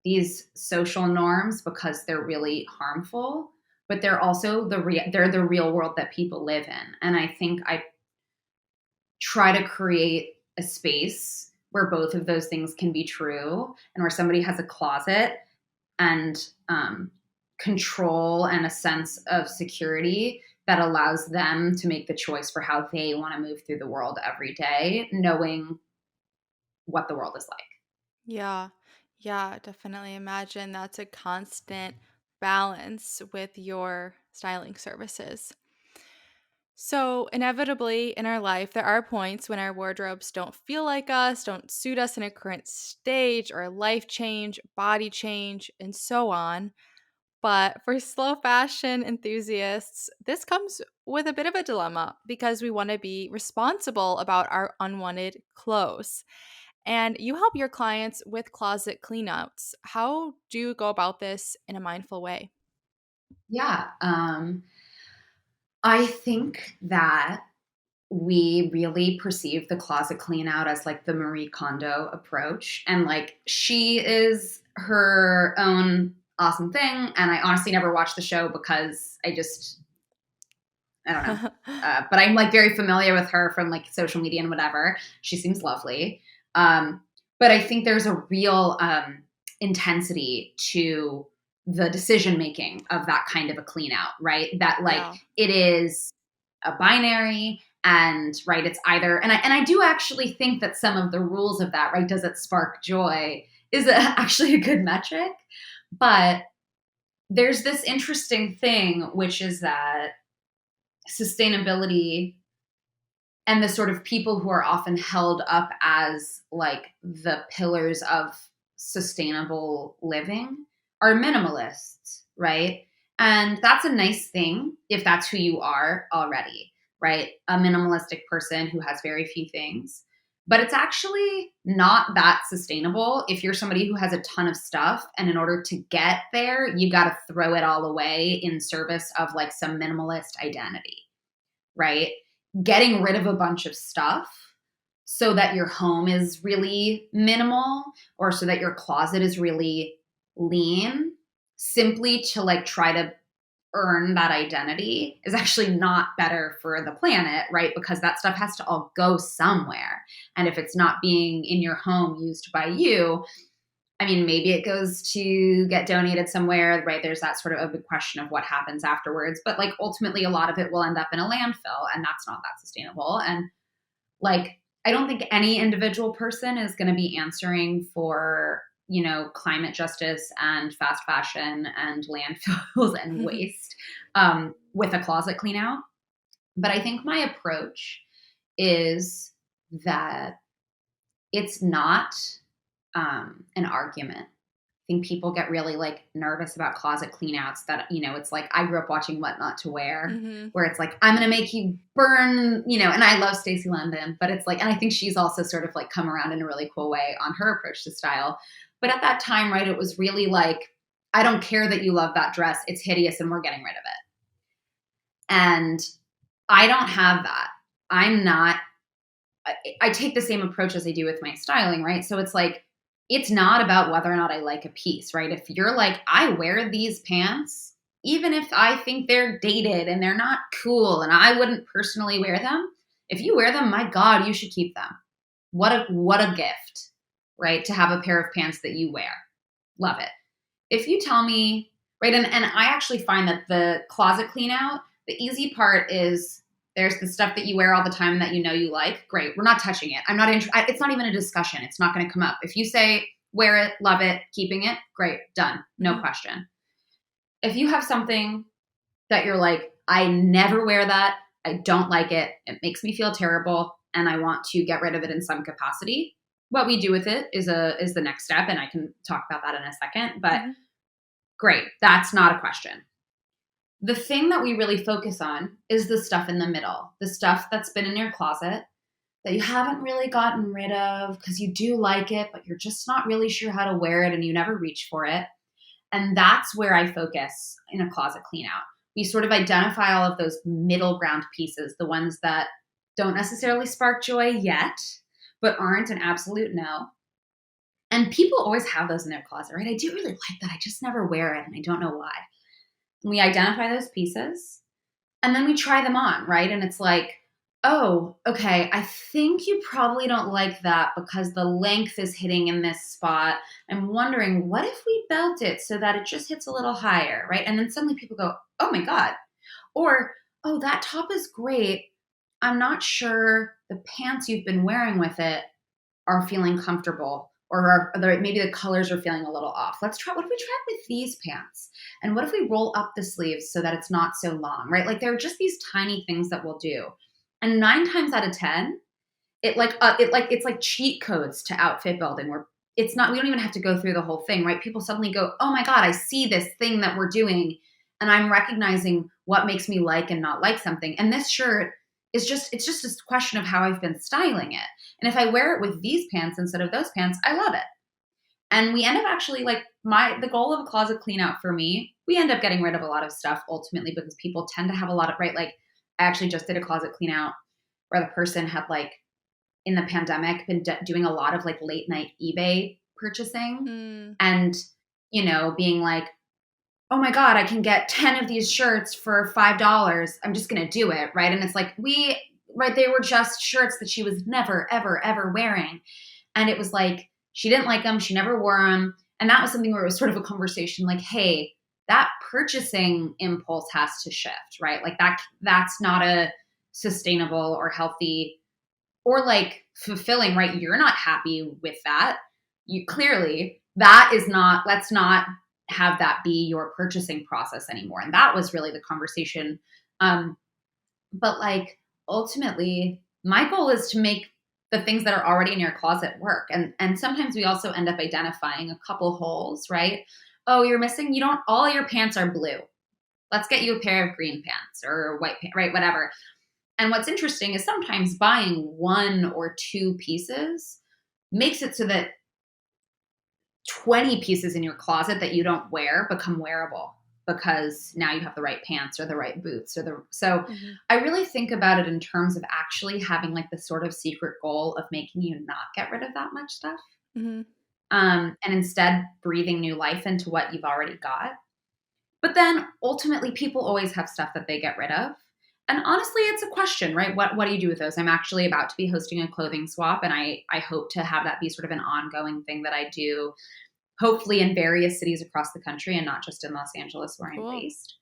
these social norms because they're really harmful, but they're also they're the real world that people live in. And I think I try to create a space where both of those things can be true, and where somebody has a closet and control and a sense of security that allows them to make the choice for how they want to move through the world every day, knowing what the world is like. Yeah. Yeah, definitely imagine that's a constant balance with your styling services. So, inevitably in our life, there are points when our wardrobes don't feel like us, don't suit us in a current stage or a life change, body change, and so on. But for slow fashion enthusiasts, this comes with a bit of a dilemma because we want to be responsible about our unwanted clothes. And you help your clients with closet cleanouts. How do you go about this in a mindful way? Yeah. I think that we really perceive the closet clean out as like the Marie Kondo approach. And like she is her own awesome thing. And I honestly never watched the show because I don't know. But I'm like very familiar with her from like social media and whatever. She seems lovely. Um, but I think there's a real intensity to the decision making of that kind of a clean out, right? That like Yeah. it is a binary and right, it's either and I do actually think that some of the rules of that, right, does it spark joy is actually a good metric. But there's this interesting thing, which is that sustainability and the sort of people who are often held up as like the pillars of sustainable living are minimalists, right? And that's a nice thing if that's who you are already, right? A minimalistic person who has very few things. But it's actually not that sustainable if you're somebody who has a ton of stuff. And in order to get there, you got to throw it all away in service of like some minimalist identity, right? Getting rid of a bunch of stuff so that your home is really minimal or so that your closet is really lean simply to like try to earn that identity is actually not better for the planet, right? Because that stuff has to all go somewhere. And if it's not being in your home used by you, I mean, maybe it goes to get donated somewhere, right? There's that sort of a big question of what happens afterwards. But like ultimately, a lot of it will end up in a landfill, and that's not that sustainable. And like, I don't think any individual person is going to be answering for, you know, climate justice and fast fashion and landfills and waste with a closet clean out. But I think my approach is that it's not an argument. I think people get really like nervous about closet cleanouts that, you know, it's like I grew up watching What Not to Wear, Hmm. where it's like, I'm going to make you burn, you know, and I love Stacey London, but it's like, and I think she's also sort of like come around in a really cool way on her approach to style. But at that time, right, it was really like, I don't care that you love that dress. It's hideous and we're getting rid of it. And I don't have that. I'm not I take the same approach as I do with my styling, right? So it's like, it's not about whether or not I like a piece, right? If you're like, I wear these pants, even if I think they're dated and they're not cool and I wouldn't personally wear them, if you wear them, my God, you should keep them. What a gift, right? To have a pair of pants that you wear. Love it. If you tell me, right, and I actually find that the closet clean out, the easy part is there's the stuff that you wear all the time that you know you like. Great. We're not touching it. It's not even a discussion. It's not going to come up. If you say wear it, love it, keeping it, great, done. No Hmm. question. If you have something that you're like, I never wear that, I don't like it, it makes me feel terrible, and I want to get rid of it in some capacity, what we do with it is the next step, and I can talk about that in a second. But Hmm. great, that's not a question. The thing that we really focus on is the stuff in the middle, the stuff that's been in your closet that you haven't really gotten rid of because you do like it, but you're just not really sure how to wear it and you never reach for it. And that's where I focus in a closet clean out. We sort of identify all of those middle ground pieces, the ones that don't necessarily spark joy yet, but aren't an absolute no. And people always have those in their closet, right? I do really like that. I just never wear it and I don't know why. And we identify those pieces and then we try them on, right? And it's like, Oh, okay. I think you probably don't like that because the length is hitting in this spot. I'm wondering, what if we belt it so that it just hits a little higher, right? And then suddenly people go, oh my God. Or, oh, that top is great. I'm not sure the pants you've been wearing with it are feeling comfortable, or maybe the colors are feeling a little off. Let's try, what if we try it with these pants? And what if we roll up the sleeves so that it's not so long, right? Like there are just these tiny things that we'll do. And 9 times out of 10, it's like cheat codes to outfit building where it's not, we don't even have to go through the whole thing, right? People suddenly go, oh my God, I see this thing that we're doing. And I'm recognizing what makes me like and not like something. And this shirt it's just a question of how I've been styling it. And if I wear it with these pants instead of those pants, I love it. And we end up actually like the goal of a closet clean out for me, we end up getting rid of a lot of stuff ultimately because people tend to have a lot of, right? Like I actually just did a closet clean out where the person had like in the pandemic been doing a lot of like late night eBay purchasing Mm, and, being like, oh my God, I can get 10 of these shirts for $5. I'm just going to do it. Right. And it's like, right, they were just shirts that she was never, ever, ever wearing. And it was like, she didn't like them. She never wore them. And that was something where it was sort of a conversation like, hey, that purchasing impulse has to shift, right? Like that's not a sustainable or healthy or like fulfilling, right? You're not happy with that. You clearly, that is not, let's not have that be your purchasing process anymore. And that was really the conversation. Um, but like ultimately, my goal is to make the things that are already in your closet work. And sometimes we also end up identifying a couple holes, right? Oh, you're missing, you don't, all your pants are blue. Let's get you a pair of green pants or white pants, right? Whatever. And what's interesting is sometimes buying one or two pieces makes it so that 20 pieces in your closet that you don't wear become wearable because now you have the right pants or the right boots or the so hmm I really think about it in terms of actually having like the sort of secret goal of making you not get rid of that much stuff, hmm and instead breathing new life into what you've already got. But then ultimately, people always have stuff that they get rid of. And honestly, it's a question, right? What do you do with those? I'm actually about to be hosting a clothing swap, and I hope to have that be sort of an ongoing thing that I do, hopefully in various cities across the country and not just in Los Angeles where I'm Cool. based.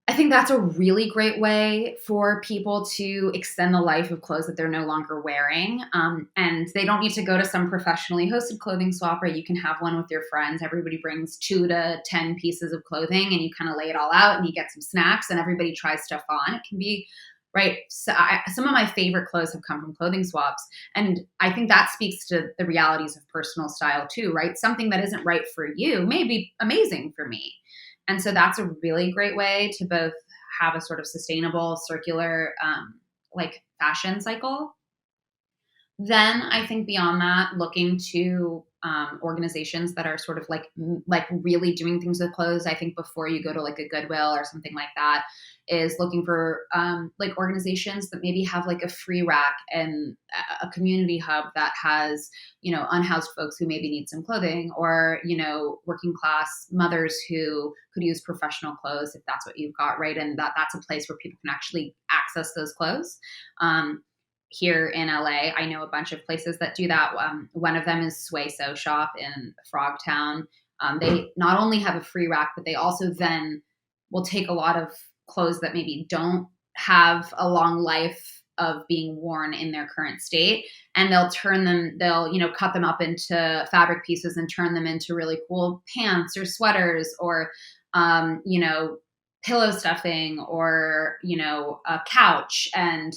I think that's a really great way for people to extend the life of clothes that they're no longer wearing. And they don't need to go to some professionally hosted clothing swap, or you can have one with your friends. Everybody brings 2 to 10 pieces of clothing and you kind of lay it all out and you get some snacks and everybody tries stuff on. It can be right. So some of my favorite clothes have come from clothing swaps. And I think that speaks to the realities of personal style too, right? Something that isn't right for you may be amazing for me. And so that's a really great way to both have a sort of sustainable, circular, like fashion cycle. Then I think beyond that, looking to organizations that are sort of like really doing things with clothes. I think before you go to like a Goodwill or something like that, is looking for like organizations that maybe have like a free rack and a community hub that has unhoused folks who maybe need some clothing, or working class mothers who could use professional clothes if that's what you've got, right? And that's a place where people can actually access those clothes. Here in LA, I know a bunch of places that do that. One of them is Sway So Shop in Frogtown. They not only have a free rack, but they also then will take a lot of clothes that maybe don't have a long life of being worn in their current state, and they'll cut them up into fabric pieces and turn them into really cool pants or sweaters, or pillow stuffing, or a couch, and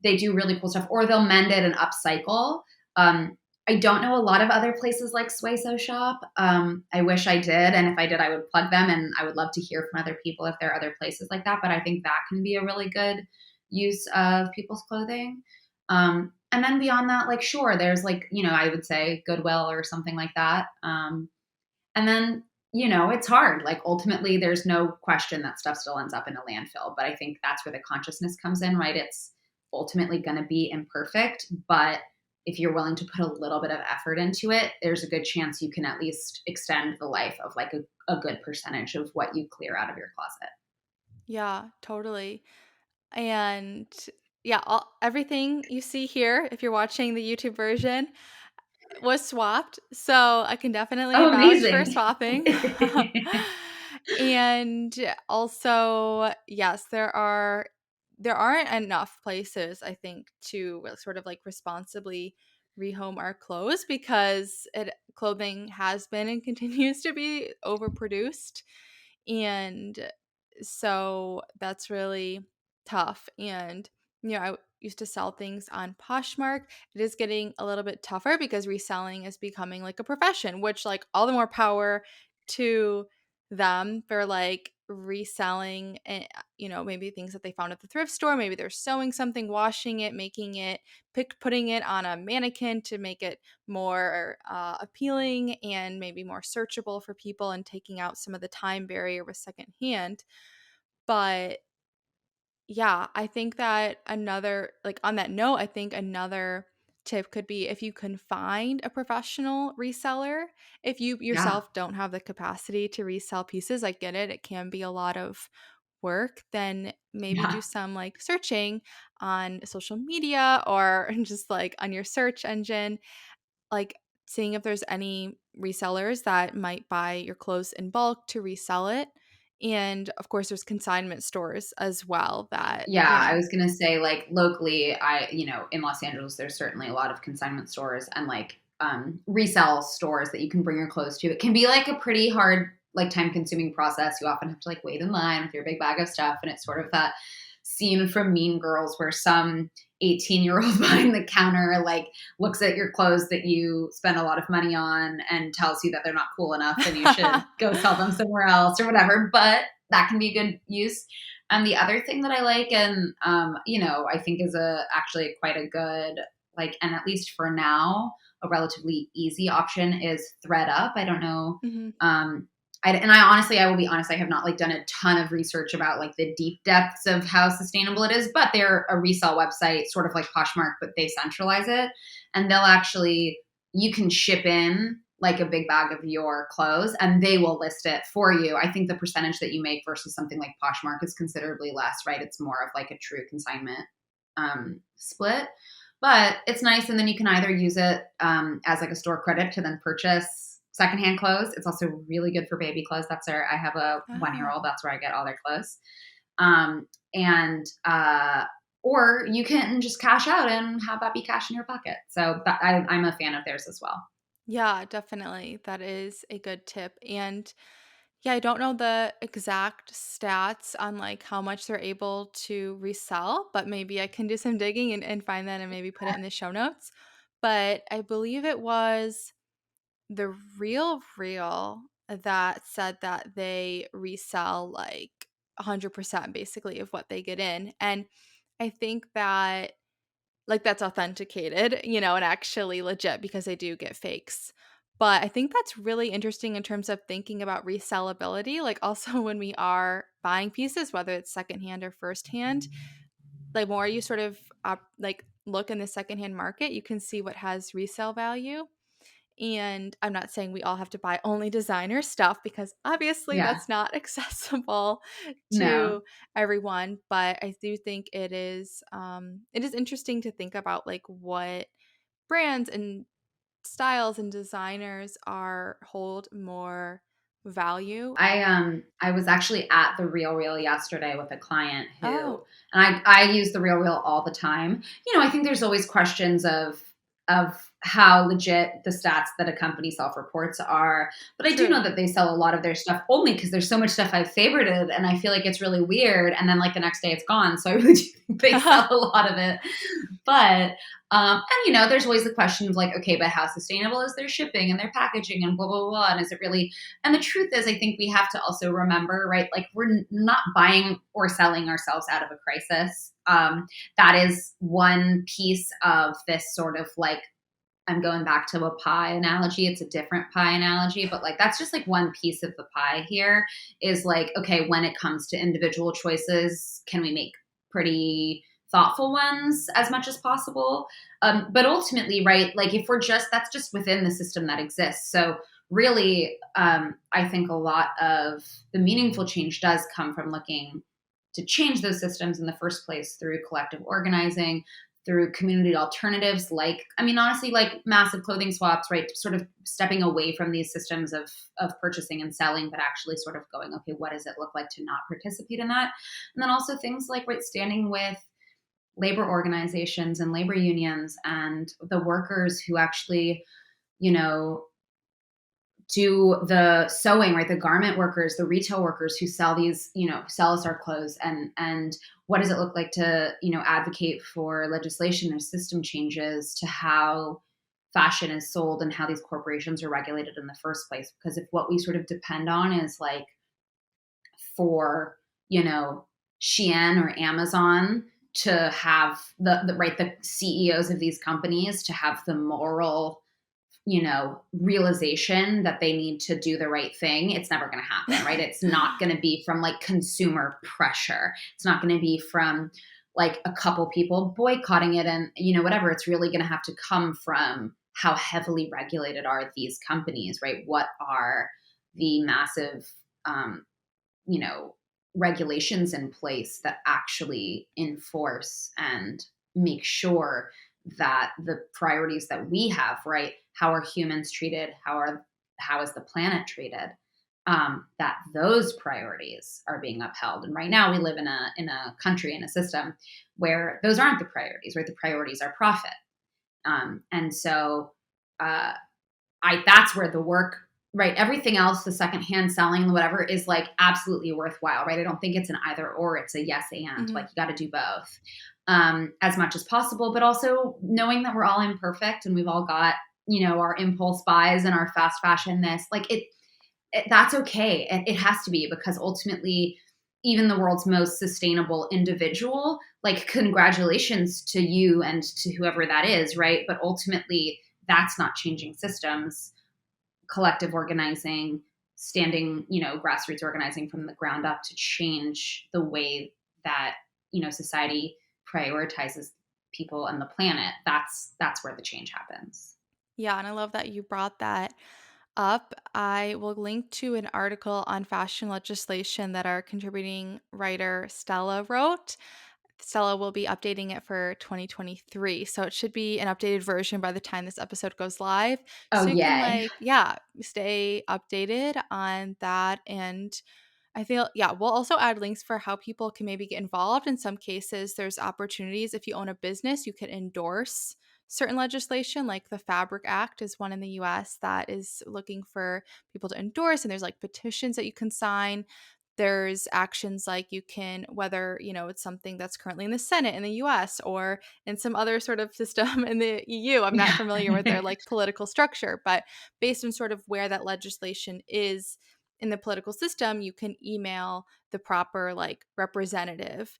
they do really cool stuff, or they'll mend it and upcycle. I don't know a lot of other places like Sway So Shop. I wish I did, and if I did, I would plug them, and I would love to hear from other people if there are other places like that. But I think that can be a really good use of people's clothing. And then beyond that, like sure, there's I would say Goodwill or something like that. And then it's hard. Like ultimately, there's no question that stuff still ends up in a landfill. But I think that's where the consciousness comes in, right? It's ultimately going to be imperfect, but if you're willing to put a little bit of effort into it, there's a good chance you can at least extend the life of like a good percentage of what you clear out of your closet. Yeah, totally. And yeah, everything you see here, if you're watching the YouTube version, was swapped, so I can definitely Oh, vouch for amazing. swapping. And also, yes, there aren't enough places, I think, to sort of like responsibly rehome our clothes because clothing has been and continues to be overproduced. And so that's really tough. And, I used to sell things on Poshmark. It is getting a little bit tougher because reselling is becoming like a profession, which, like, all the more power to them for like reselling and, maybe things that they found at the thrift store. Maybe they're sewing something, washing it, making it, putting it on a mannequin to make it more appealing and maybe more searchable for people and taking out some of the time barrier with secondhand. But yeah, I think that on that note, I think another tip could be if you can find a professional reseller. If you Yeah. yourself don't have the capacity to resell pieces, I get it. It can be a lot of work. Then maybe Yeah. do some like searching on social media or just like on your search engine, like seeing if there's any resellers that might buy your clothes in bulk to resell it. And of course, there's consignment stores as well that, Yeah, I was gonna say, like, locally, in Los Angeles, there's certainly a lot of consignment stores and like resale stores that you can bring your clothes to. It can be like a pretty hard, like time consuming process. You often have to like wait in line with your big bag of stuff, and it's sort of that scene from Mean Girls where some 18-year-old behind the counter like looks at your clothes that you spend a lot of money on and tells you that they're not cool enough and you should go sell them somewhere else or whatever. But that can be a good use. And the other thing that I like, and I think is actually quite a good, like, and at least for now, a relatively easy option is ThreadUp. I don't know. Mhm. I will be honest, I have not like done a ton of research about like the deep depths of how sustainable it is, but they're a resale website, sort of like Poshmark, but they centralize it, and you can ship in like a big bag of your clothes and they will list it for you. I think the percentage that you make versus something like Poshmark is considerably less, right? It's more of like a true consignment split, but it's nice. And then you can either use it as like a store credit to then purchase secondhand clothes. It's also really good for baby clothes. I have a 1 year old. Ah. That's where I get all their clothes. And or you can just cash out and have that be cash in your pocket. So I'm a fan of theirs as well. Yeah, definitely. That is a good tip. And yeah, I don't know the exact stats on like how much they're able to resell, but maybe I can do some digging and find that and maybe put it in the show notes. But I believe it was the Real that said that they resell like 100% basically of what they get in. And I think that like that's authenticated, and actually legit because they do get fakes. But I think that's really interesting in terms of thinking about resellability. Like also when we are buying pieces, whether it's secondhand or firsthand, the more you sort of like look in the secondhand market, you can see what has resale value. And I'm not saying we all have to buy only designer stuff because obviously Yeah. that's not accessible No. to everyone. But I do think it is interesting to think about like what brands and styles and designers are hold more value. I was actually at the Real yesterday with a client Oh, who, and I use the Real all the time. I think there's always questions of how legit the stats that a company self-reports are. But I do know true. that they sell a lot of their stuff only because there's so much stuff I've favorited and I feel like it's really weird. And then like the next day it's gone. So I really do think they sell a lot of it. But and there's always the question of like, okay, but how sustainable is their shipping and their packaging and blah blah blah, and is it really? And the truth is, I think we have to also remember, right? Like we're not buying or selling ourselves out of a crisis. That is one piece of this sort of like, I'm going back to a pie analogy. It's a different pie analogy, but like that's just like one piece of the pie here is like, okay, when it comes to individual choices, can we make pretty thoughtful ones as much as possible? But ultimately, right, like if that's just within the system that exists. So really, I think a lot of the meaningful change does come from looking to change those systems in the first place through collective organizing, through community alternatives, like, I mean, honestly, like massive clothing swaps, right? Sort of stepping away from these systems of purchasing and selling, but actually sort of going, okay, what does it look like to not participate in that? And then also things like, right, standing with labor organizations and labor unions and the workers who actually, you know, do the sewing, right? The garment workers, the retail workers who sell these, sell us our clothes, and what does it look like to, advocate for legislation or system changes to how fashion is sold and how these corporations are regulated in the first place? Because if what we sort of depend on is like for, Shein or Amazon to have the right, the CEOs of these companies to have the moral, realization that they need to do the right thing, it's never going to happen, right? It's not going to be from like consumer pressure. It's not going to be from like a couple people boycotting it and, whatever. It's really going to have to come from how heavily regulated are these companies, right? What are the massive, you know, regulations in place that actually enforce and make sure that the priorities that we have, right? How are humans treated? How is the planet treated? That those priorities are being upheld. And right now we live in a country, in a system where those aren't the priorities, right? The priorities are profit. And so uh, I that's where the work, right? Everything else, the secondhand selling, whatever, is like absolutely worthwhile, right? I don't think it's an either or, it's a yes and. Mhm. Like you got to do both as much as possible, but also knowing that we're all imperfect and we've all got, our impulse buys and our fast fashion this, like that's okay. It has to be, because ultimately, even the world's most sustainable individual, like congratulations to you and to whoever that is, right? But ultimately, that's not changing systems. Collective organizing, standing, grassroots organizing from the ground up to change the way that, society prioritizes people and the planet. That's where the change happens. Yeah, and I love that you brought that up. I will link to an article on fashion legislation that our contributing writer Stella wrote. Stella will be updating it for 2023. So it should be an updated version by the time this episode goes live. Oh, So you can, yay. like, yeah, stay updated on that. And I feel, yeah, we'll also add links for how people can maybe get involved. In some cases, there's opportunities. If you own a business, you could endorse certain legislation, like the Fabric Act is one in the US that is looking for people to endorse. And there's like petitions that you can sign. There's actions like you can, whether, it's something that's currently in the Senate in the US or in some other sort of system in the EU. I'm not Yeah. familiar with their like political structure, but based on sort of where that legislation is in the political system, you can email the proper like representative.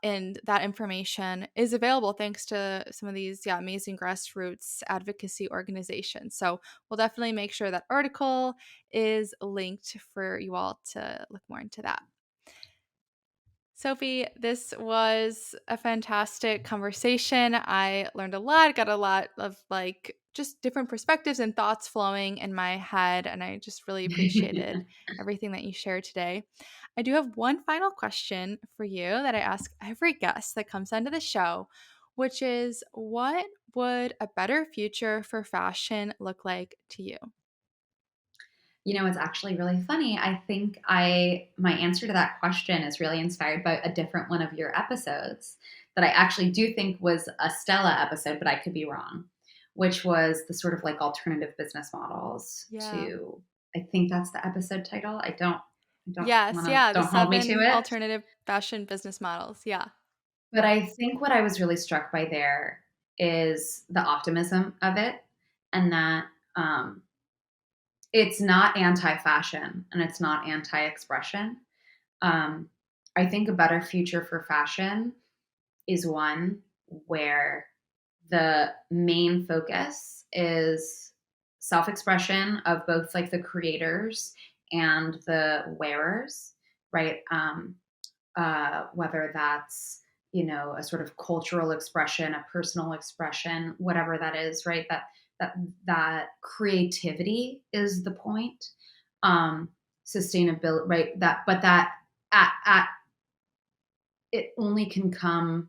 And that information is available thanks to some of these, yeah, amazing grassroots advocacy organizations. So we'll definitely make sure that article is linked for you all to look more into that. Sophie, this was a fantastic conversation. I learned a lot, got a lot of like just different perspectives and thoughts flowing in my head. And I just really appreciated everything that you shared today. I do have one final question for you that I ask every guest that comes onto the show, which is, what would a better future for fashion look like to you? It's actually really funny. I think my answer to that question is really inspired by a different one of your episodes that I actually do think was a Stella episode, but I could be wrong, which was the sort of like alternative business models Yeah. to, I think that's the episode title. I don't Yes. want to, Yeah. The don't hold me to 7 it. alternative fashion business models. Yeah. But I think what I was really struck by there is the optimism of it, and that it's not anti-fashion and it's not anti-expression. Um, I think a better future for fashion is one where the main focus is self-expression of both like the creators and the wearers, right? Whether that's, a sort of cultural expression, a personal expression, whatever that is, right? That that creativity is the point. Um, Sustainability, right? That, but that at it only can come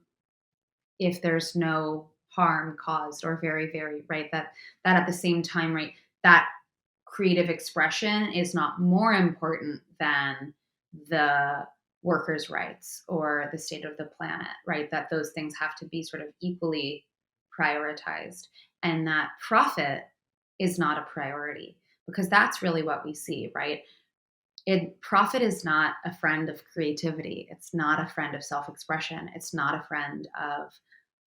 if there's no harm caused, or very, very, right, that at the same time, right, that creative expression is not more important than the workers' rights or the state of the planet, right? That those things have to be sort of equally prioritized, and that profit is not a priority, because that's really what we see, right? Profit is not a friend of creativity. It's not a friend of self-expression. It's not a friend of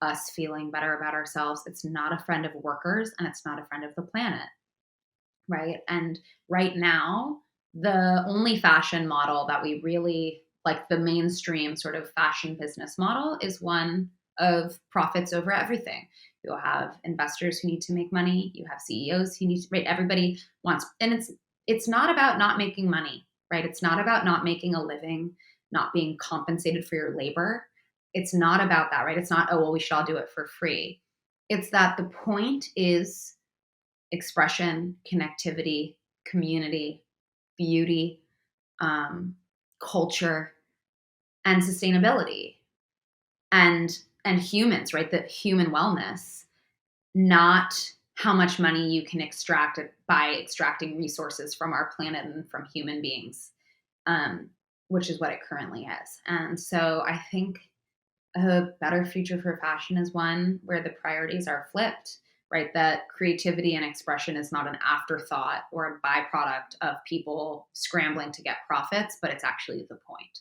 us feeling better about ourselves. It's not a friend of workers, and it's not a friend of the planet, right? And right now, the only fashion model that we really like, the mainstream sort of fashion business model, is one of profits over everything. You'll have investors who need to make money. You have CEOs who need to, right? Everybody wants, and it's not about not making money, right? It's not about not making a living, not being compensated for your labor. It's not about that, right? It's not, oh, well, we should all do it for free. It's that the point is expression, connectivity, community, beauty, um, culture, and sustainability, and humans, right? The human wellness, not how much money you can extract by extracting resources from our planet and from human beings, um, which is what it currently is. And so I think a better future for fashion is one where the priorities are flipped, right? That creativity and expression is not an afterthought or a byproduct of people scrambling to get profits, but it's actually the point.